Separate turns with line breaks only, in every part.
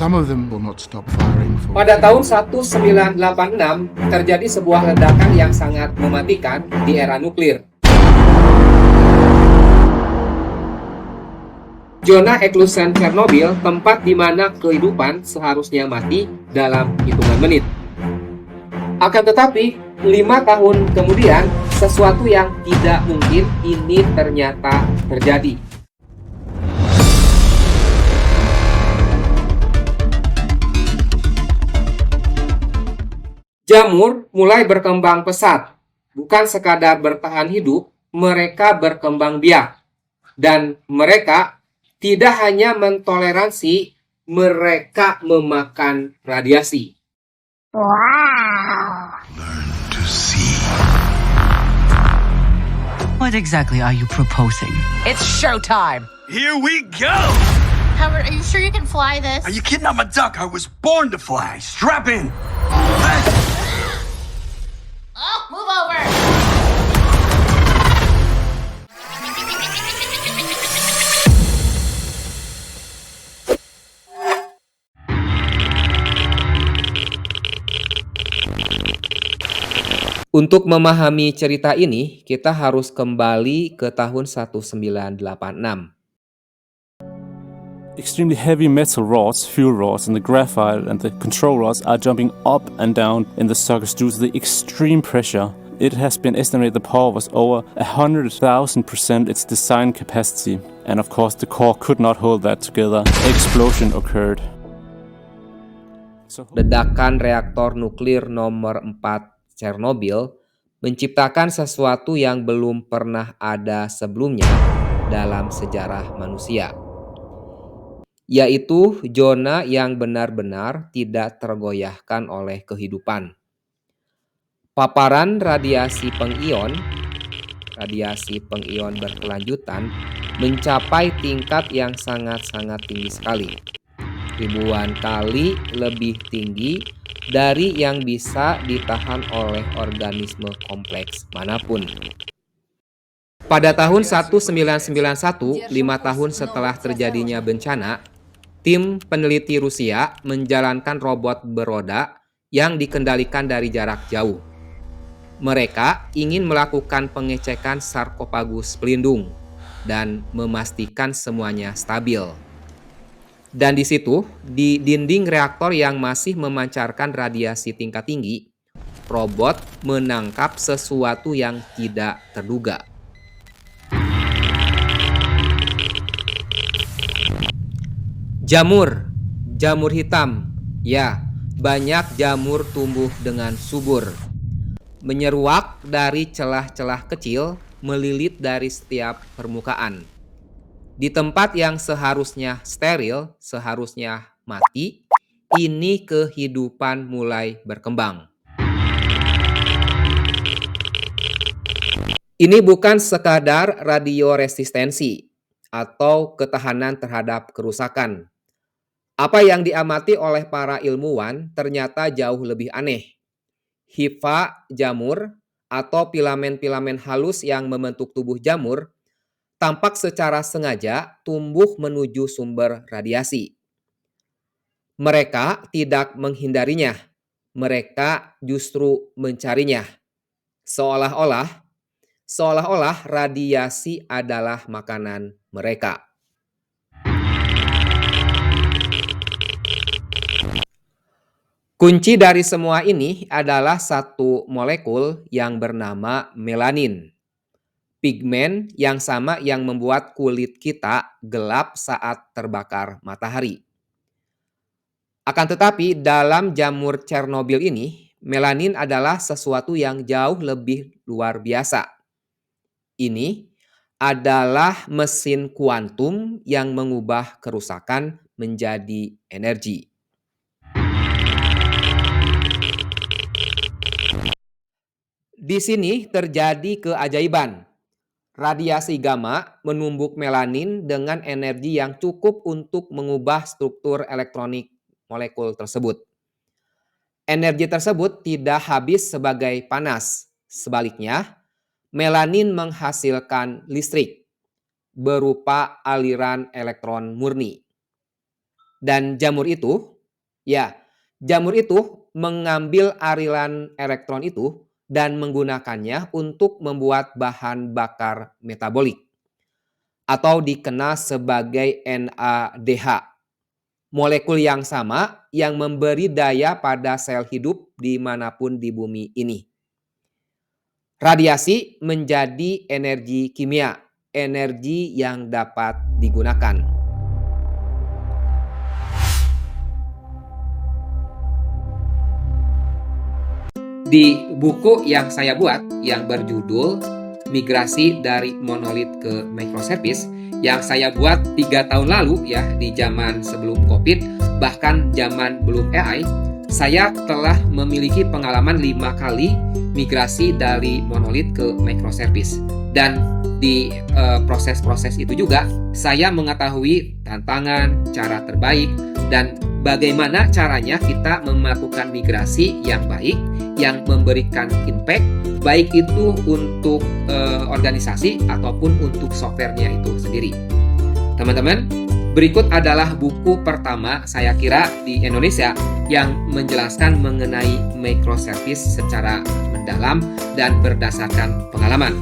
Some of them will not stop firing for...
Pada tahun 1986 terjadi sebuah ledakan yang sangat mematikan di era nuklir. Zona eklusen Chernobyl, tempat di mana kehidupan seharusnya mati dalam hitungan menit. Akan tetapi, 5 tahun kemudian, sesuatu yang tidak mungkin ini ternyata terjadi. Jamur mulai berkembang pesat. Bukan sekadar bertahan hidup, mereka berkembang biak. Dan mereka tidak hanya mentoleransi, mereka memakan radiasi.
Wow.
Learn to see.
What exactly are you proposing?
It's showtime!
Here we go!
Howard, are you sure you can fly this?
Are you kidding? I'm a duck. I was born to fly. Strap in.
Oh, move over!
Untuk memahami cerita ini, kita harus kembali ke tahun 1986.
Extremely heavy metal rods, fuel rods, and the graphite and the control rods are jumping up and down in the sockets due to the extreme pressure. It has been estimated the power was over 100,000% its design capacity. And of course the core could not hold that together. Explosion occurred.
Ledakan reaktor nuklir nomor 4 Chernobyl menciptakan sesuatu yang belum pernah ada sebelumnya dalam sejarah manusia, yaitu zona yang benar-benar tidak tergoyahkan oleh kehidupan. Paparan radiasi pengion berkelanjutan mencapai tingkat yang sangat-sangat tinggi sekali. Ribuan kali lebih tinggi dari yang bisa ditahan oleh organisme kompleks manapun. Pada tahun 1991, 5 tahun setelah terjadinya bencana, tim peneliti Rusia menjalankan robot beroda yang dikendalikan dari jarak jauh. Mereka ingin melakukan pengecekan sarkofagus pelindung dan memastikan semuanya stabil. Dan di situ, di dinding reaktor yang masih memancarkan radiasi tingkat tinggi, robot menangkap sesuatu yang tidak terduga. Jamur hitam. Ya, banyak jamur tumbuh dengan subur. Menyeruak dari celah-celah kecil, melilit dari setiap permukaan. Di tempat yang seharusnya steril, seharusnya mati, ini kehidupan mulai berkembang. Ini bukan sekadar radioresistensi atau ketahanan terhadap kerusakan. Apa yang diamati oleh para ilmuwan ternyata jauh lebih aneh. Hifa jamur atau filamen-filamen halus yang membentuk tubuh jamur tampak secara sengaja tumbuh menuju sumber radiasi. Mereka tidak menghindarinya, mereka justru mencarinya. Seolah-olah radiasi adalah makanan mereka. Kunci dari semua ini adalah satu molekul yang bernama melanin. Pigmen yang sama yang membuat kulit kita gelap saat terbakar matahari. Akan tetapi dalam jamur Chernobyl ini, melanin adalah sesuatu yang jauh lebih luar biasa. Ini adalah mesin kuantum yang mengubah kerusakan menjadi energi. Di sini terjadi keajaiban. Radiasi gamma menumbuk melanin dengan energi yang cukup untuk mengubah struktur elektronik molekul tersebut. Energi tersebut tidak habis sebagai panas. Sebaliknya, melanin menghasilkan listrik berupa aliran elektron murni. Dan jamur itu Ya, jamur itu mengambil aliran elektron itu dan menggunakannya untuk membuat bahan bakar metabolik atau dikenal sebagai NADH. Molekul yang sama yang memberi daya pada sel hidup dimanapun di bumi ini. Radiasi menjadi energi kimia, energi yang dapat digunakan. Di buku yang saya buat yang berjudul Migrasi dari Monolit ke Microservice yang saya buat 3 tahun lalu ya, di zaman sebelum COVID, bahkan zaman belum AI, saya telah memiliki pengalaman 5 kali migrasi dari monolit ke microservice. Dan di proses-proses itu juga saya mengetahui tantangan, cara terbaik, dan bagaimana caranya kita melakukan migrasi yang baik, yang memberikan impact, baik itu untuk organisasi ataupun untuk softwarenya itu sendiri. Teman-teman, berikut adalah buku pertama saya kira di Indonesia yang menjelaskan mengenai microservice secara mendalam dan berdasarkan pengalaman.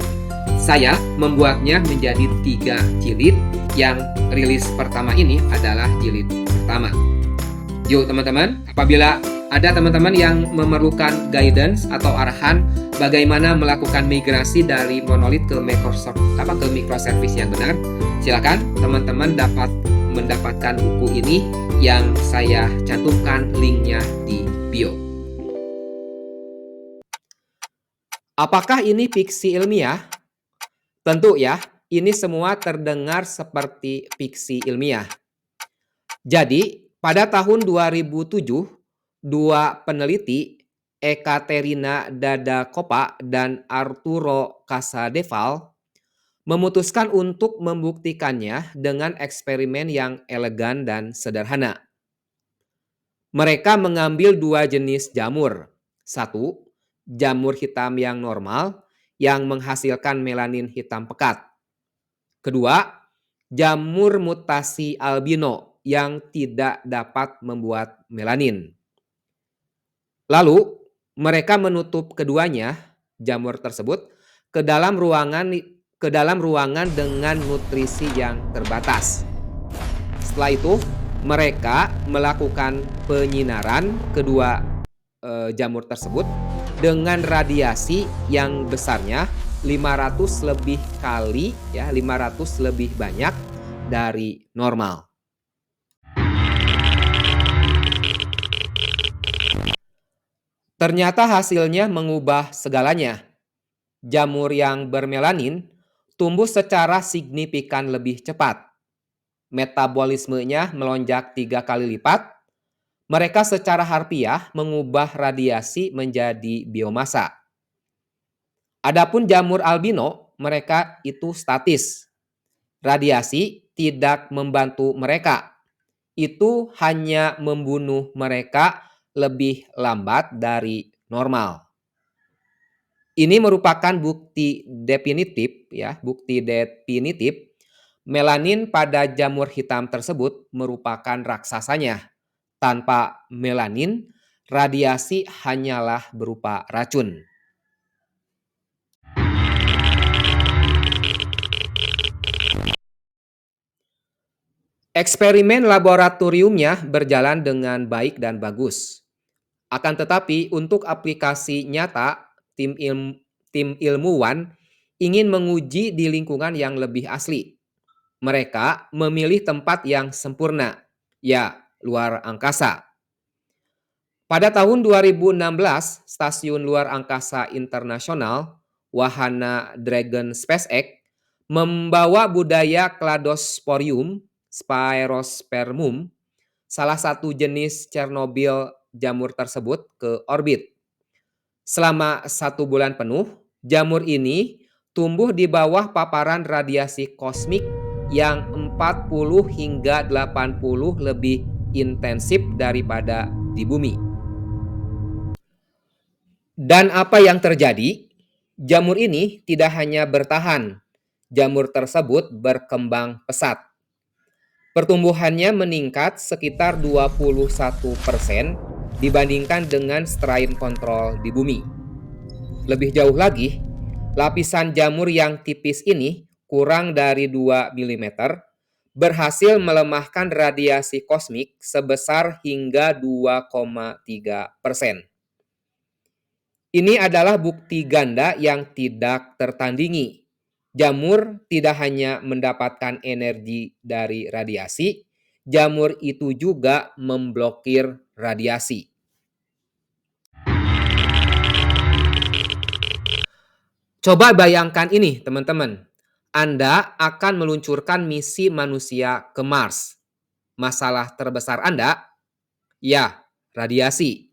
Saya membuatnya menjadi 3 jilid, yang rilis pertama ini adalah jilid pertama. Yuk teman-teman, apabila ada teman-teman yang memerlukan guidance atau arahan bagaimana melakukan migrasi dari monolit ke microservice yang benar, silakan teman-teman dapat mendapatkan buku ini yang saya cantumkan linknya di bio. Apakah ini fiksi ilmiah? Tentu ya, ini semua terdengar seperti fiksi ilmiah. Jadi, pada tahun 2007, 2 peneliti, Ekaterina Dadakopa dan Arturo Casadeval, memutuskan untuk membuktikannya dengan eksperimen yang elegan dan sederhana. Mereka mengambil 2 jenis jamur. 1, jamur hitam yang normal yang menghasilkan melanin hitam pekat. Kedua, jamur mutasi albino yang tidak dapat membuat melanin. Lalu, mereka menutup keduanya, jamur tersebut, ke dalam ruangan dengan nutrisi yang terbatas. Setelah itu, mereka melakukan penyinaran kedua jamur tersebut dengan radiasi yang besarnya 500 lebih kali ya, 500 lebih banyak dari normal. Ternyata hasilnya mengubah segalanya. Jamur yang bermelanin tumbuh secara signifikan lebih cepat. Metabolismenya melonjak 3 kali lipat. Mereka secara harfiah mengubah radiasi menjadi biomasa. Adapun jamur albino, mereka itu statis. Radiasi tidak membantu mereka. Itu hanya membunuh mereka lebih lambat dari normal. Ini merupakan bukti definitif ya, melanin pada jamur hitam tersebut merupakan raksasanya. Tanpa melanin, radiasi hanyalah berupa racun. Eksperimen laboratoriumnya berjalan dengan baik dan bagus. Akan tetapi, untuk aplikasi nyata, tim ilmuwan ingin menguji di lingkungan yang lebih asli. Mereka memilih tempat yang sempurna, ya, luar angkasa. Pada tahun 2016, Stasiun Luar Angkasa Internasional, wahana Dragon SpaceX, membawa budaya Cladosporium sphaerospermum, salah satu jenis Chernobyl jamur tersebut, ke orbit. Selama 1 bulan penuh, jamur ini tumbuh di bawah paparan radiasi kosmik yang 40 hingga 80 lebih intensif daripada di bumi. Dan apa yang terjadi? Jamur ini tidak hanya bertahan, jamur tersebut berkembang pesat. Pertumbuhannya meningkat sekitar 21% dibandingkan dengan strain kontrol di bumi. Lebih jauh lagi, lapisan jamur yang tipis ini kurang dari 2 mm berhasil melemahkan radiasi kosmik sebesar hingga 2,3%. Ini adalah bukti ganda yang tidak tertandingi. Jamur tidak hanya mendapatkan energi dari radiasi, jamur itu juga memblokir radiasi. Coba bayangkan ini, teman-teman. Anda akan meluncurkan misi manusia ke Mars. Masalah terbesar Anda? Ya, radiasi.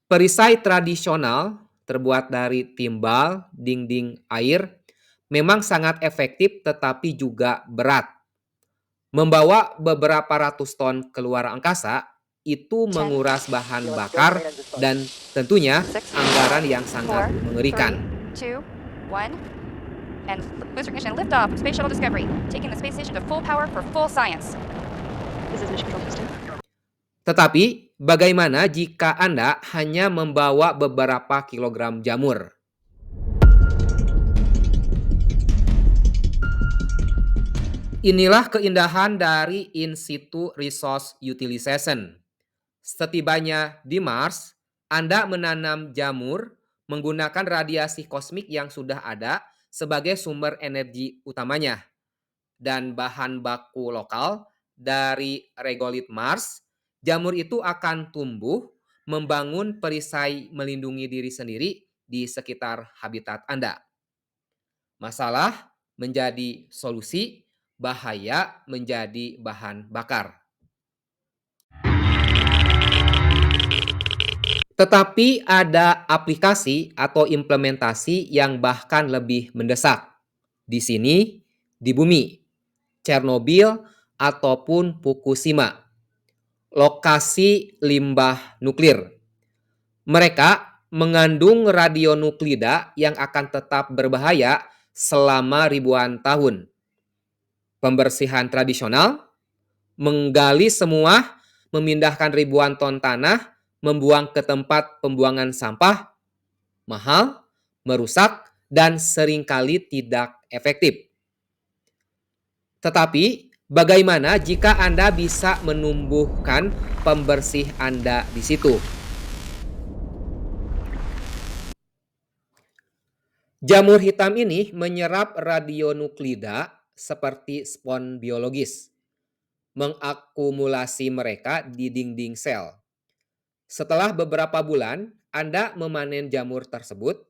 Perisai tradisional terbuat dari timbal, dinding air, memang sangat efektif tetapi juga berat. Membawa beberapa ratus ton keluar angkasa itu menguras bahan bakar dan tentunya anggaran yang sangat mengerikan.
2, 1, and booster ignition liftoff of Space Shuttle Discovery, taking the space station to full power for full science. This is Mission Control Houston.
Tetapi, bagaimana jika Anda hanya membawa beberapa kilogram jamur? Inilah keindahan dari in situ resource utilization. Setibanya di Mars, Anda menanam jamur menggunakan radiasi kosmik yang sudah ada sebagai sumber energi utamanya. Dan bahan baku lokal dari regolith Mars, jamur itu akan tumbuh, membangun perisai melindungi diri sendiri di sekitar habitat Anda. Masalah menjadi solusi, bahaya menjadi bahan bakar. Tetapi ada aplikasi atau implementasi yang bahkan lebih mendesak. Di sini, di bumi, Chernobyl ataupun Fukushima, lokasi limbah nuklir. Mereka mengandung radionuklida yang akan tetap berbahaya selama ribuan tahun. Pembersihan tradisional, menggali semua, memindahkan ribuan ton tanah, membuang ke tempat pembuangan sampah, mahal, merusak, dan seringkali tidak efektif. Tetapi, bagaimana jika Anda bisa menumbuhkan pembersih Anda di situ? Jamur hitam ini menyerap radionuklida seperti spon biologis, mengakumulasi mereka di dinding sel. Setelah beberapa bulan, Anda memanen jamur tersebut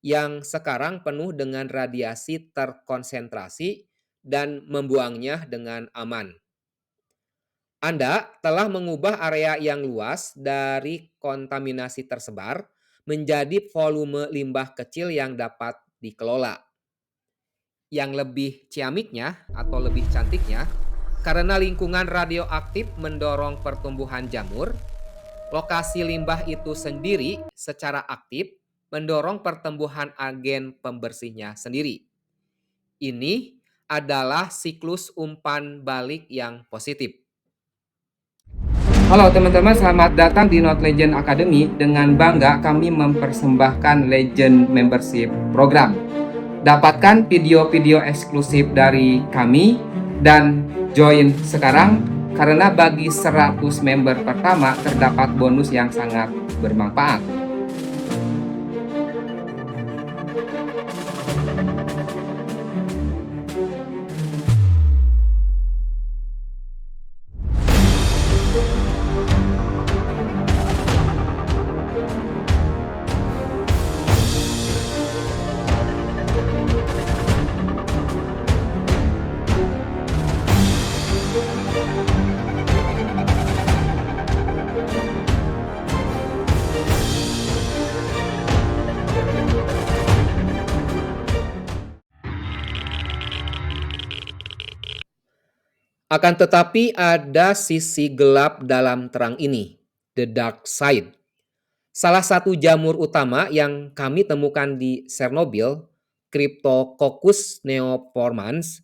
yang sekarang penuh dengan radiasi terkonsentrasi dan membuangnya dengan aman. Anda telah mengubah area yang luas dari kontaminasi tersebar menjadi volume limbah kecil yang dapat dikelola. Yang lebih ciamiknya atau lebih cantiknya, karena lingkungan radioaktif mendorong pertumbuhan jamur, lokasi limbah itu sendiri secara aktif mendorong pertumbuhan agen pembersihnya sendiri. Ini adalah siklus umpan balik yang positif. Halo teman-teman, selamat datang di Not Legend Academy. Dengan bangga kami mempersembahkan Legend Membership Program. Dapatkan video-video eksklusif dari kami dan join sekarang karena bagi 100 member pertama terdapat bonus yang sangat bermanfaat. Akan tetapi ada sisi gelap dalam terang ini, the dark side. Salah satu jamur utama yang kami temukan di Chernobyl, Cryptococcus neoformans,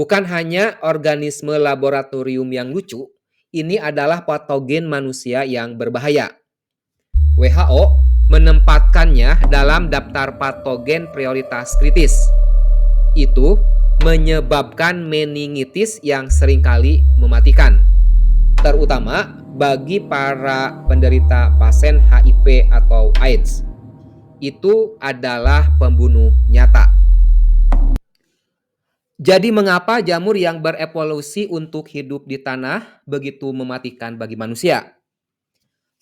Bukan hanya organisme laboratorium yang lucu, ini adalah patogen manusia yang berbahaya. WHO menempatkannya dalam daftar patogen prioritas kritis. Itu menyebabkan meningitis yang seringkali mematikan, terutama bagi para penderita pasien HIV atau AIDS. Itu adalah pembunuh nyata. Jadi mengapa jamur yang berevolusi untuk hidup di tanah begitu mematikan bagi manusia?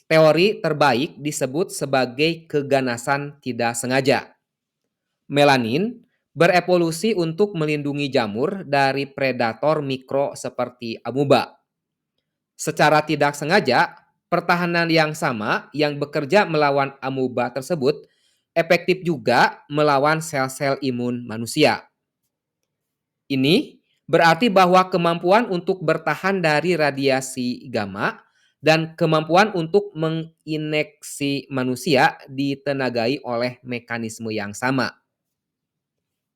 Teori terbaik disebut sebagai keganasan tidak sengaja. Melanin berevolusi untuk melindungi jamur dari predator mikro seperti amuba. Secara tidak sengaja, pertahanan yang sama yang bekerja melawan amuba tersebut efektif juga melawan sel-sel imun manusia. Ini berarti bahwa kemampuan untuk bertahan dari radiasi gamma dan kemampuan untuk menginjeksi manusia ditenagai oleh mekanisme yang sama.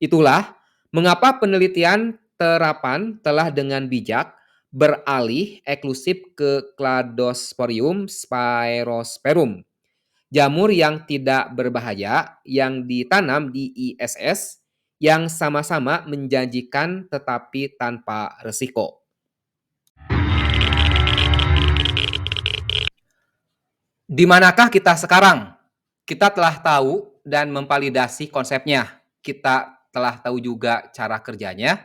Itulah mengapa penelitian terapan telah dengan bijak beralih eksklusif ke Cladosporium sphaerosporum, jamur yang tidak berbahaya yang ditanam di ISS yang sama-sama menjanjikan tetapi tanpa resiko. Di manakah kita sekarang? Kita telah tahu dan memvalidasi konsepnya. Kita telah tahu juga cara kerjanya.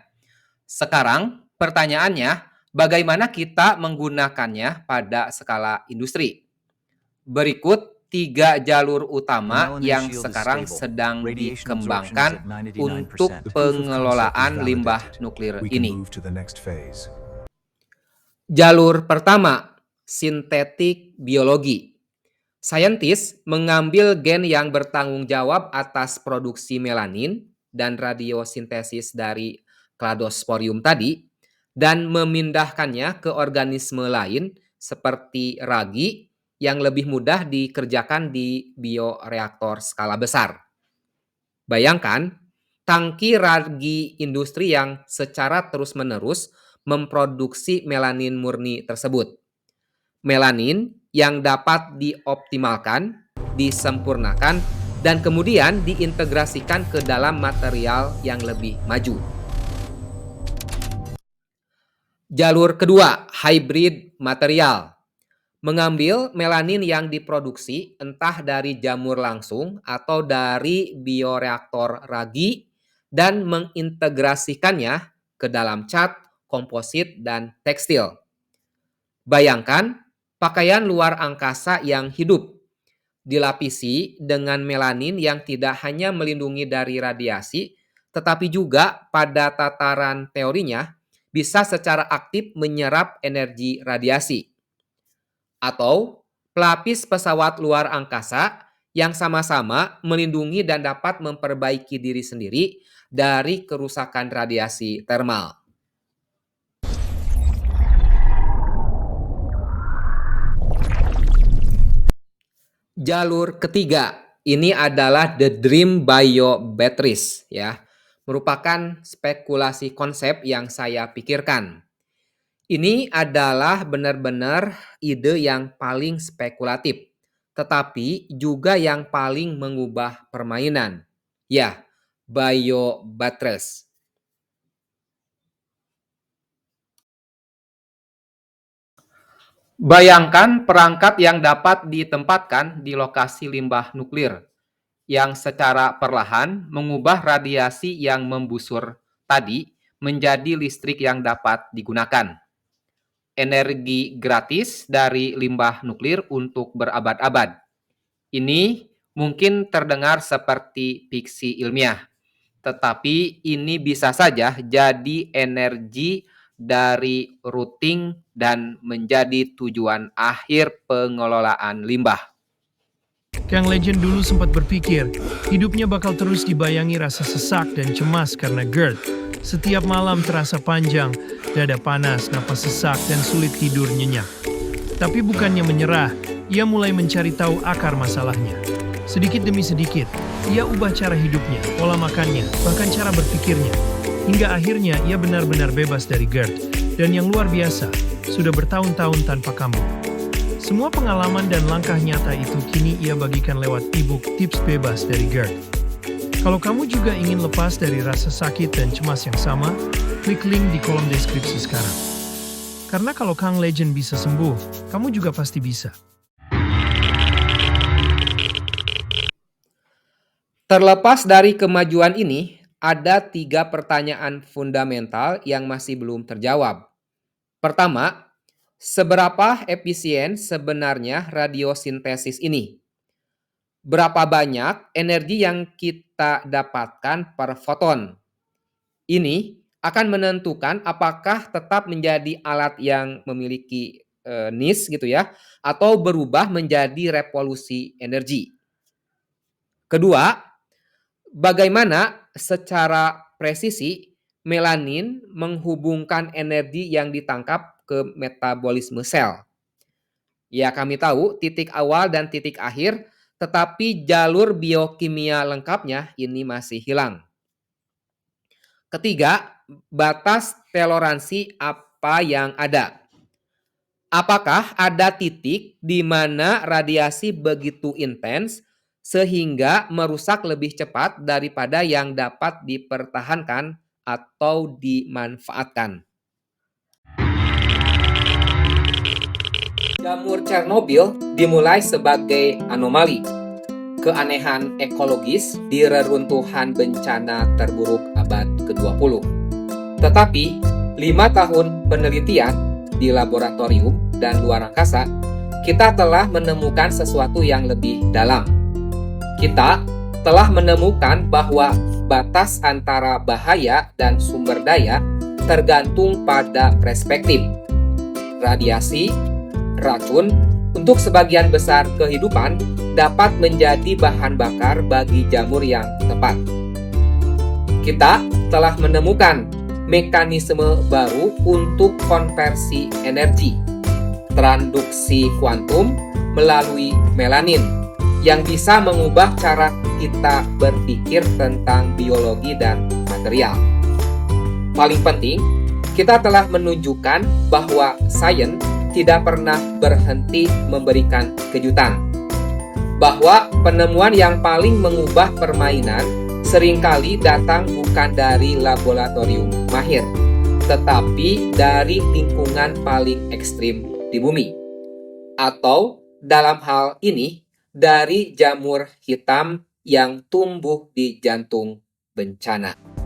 Sekarang pertanyaannya, bagaimana kita menggunakannya pada skala industri? Berikut 3 jalur utama yang sekarang sedang dikembangkan untuk pengelolaan limbah nuklir ini. Jalur pertama, sintetik biologi. Saintis mengambil gen yang bertanggung jawab atas produksi melanin dan radiosintesis dari Cladosporium tadi dan memindahkannya ke organisme lain seperti ragi yang lebih mudah dikerjakan di bioreaktor skala besar. Bayangkan, tangki ragi industri yang secara terus-menerus memproduksi melanin murni tersebut. Melanin yang dapat dioptimalkan, disempurnakan, dan kemudian diintegrasikan ke dalam material yang lebih maju. Jalur kedua, hybrid material. Mengambil melanin yang diproduksi entah dari jamur langsung atau dari bioreaktor ragi dan mengintegrasikannya ke dalam cat, komposit, dan tekstil. Bayangkan pakaian luar angkasa yang hidup, dilapisi dengan melanin yang tidak hanya melindungi dari radiasi, tetapi juga pada tataran teorinya bisa secara aktif menyerap energi radiasi. Atau pelapis pesawat luar angkasa yang sama-sama melindungi dan dapat memperbaiki diri sendiri dari kerusakan radiasi termal. Jalur ketiga, ini adalah The Dream Bio Batteries, ya. Merupakan spekulasi konsep yang saya pikirkan. Ini adalah benar-benar ide yang paling spekulatif, tetapi juga yang paling mengubah permainan. Ya, bio batteries. Bayangkan perangkat yang dapat ditempatkan di lokasi limbah nuklir, yang secara perlahan mengubah radiasi yang membusur tadi menjadi listrik yang dapat digunakan. Energi gratis dari limbah nuklir untuk berabad-abad. Ini mungkin terdengar seperti fiksi ilmiah, tetapi ini bisa saja jadi energi dari routing dan menjadi tujuan akhir pengelolaan limbah.
Kang Legend dulu sempat berpikir, hidupnya bakal terus dibayangi rasa sesak dan cemas karena GERD. Setiap malam terasa panjang, dada panas, napas sesak, dan sulit tidur nyenyak. Tapi bukannya menyerah, ia mulai mencari tahu akar masalahnya. Sedikit demi sedikit, Ia ubah cara hidupnya, pola makannya, bahkan cara berpikirnya. Hingga akhirnya ia benar-benar bebas dari GERD. Dan yang luar biasa, sudah bertahun-tahun tanpa kambuh. Semua pengalaman dan langkah nyata itu kini ia bagikan lewat e-book Tips Bebas dari GERD. Kalau kamu juga ingin lepas dari rasa sakit dan cemas yang sama, klik link di kolom deskripsi sekarang. Karena kalau Kang Legend bisa sembuh, kamu juga pasti bisa.
Terlepas dari kemajuan ini, ada 3 pertanyaan fundamental yang masih belum terjawab. Pertama, seberapa efisien sebenarnya radiosintesis ini? Berapa banyak energi yang kita dapatkan per foton? Ini akan menentukan apakah tetap menjadi alat yang memiliki niche gitu ya, atau berubah menjadi revolusi energi. Kedua, bagaimana secara presisi melanin menghubungkan energi yang ditangkap ke metabolisme sel. Ya, kami tahu titik awal dan titik akhir, tetapi jalur biokimia lengkapnya ini masih hilang. Ketiga, batas toleransi apa yang ada. Apakah ada titik di mana radiasi begitu intens sehingga merusak lebih cepat daripada yang dapat dipertahankan atau dimanfaatkan? Jamur Chernobyl dimulai sebagai anomali, keanehan ekologis di reruntuhan bencana terburuk abad ke-20. Tetapi, 5 tahun penelitian di laboratorium dan luar angkasa, kita telah menemukan sesuatu yang lebih dalam. Kita telah menemukan bahwa batas antara bahaya dan sumber daya tergantung pada perspektif. Radiasi, racun, untuk sebagian besar kehidupan dapat menjadi bahan bakar bagi jamur yang tepat. Kita telah menemukan mekanisme baru untuk konversi energi, transduksi kuantum melalui melanin, yang bisa mengubah cara kita berpikir tentang biologi dan material. Paling penting, kita telah menunjukkan bahwa sains tidak pernah berhenti memberikan kejutan. Bahwa penemuan yang paling mengubah permainan seringkali datang bukan dari laboratorium mahir, tetapi dari lingkungan paling ekstrim di bumi. Atau dalam hal ini, dari jamur hitam yang tumbuh di jantung bencana.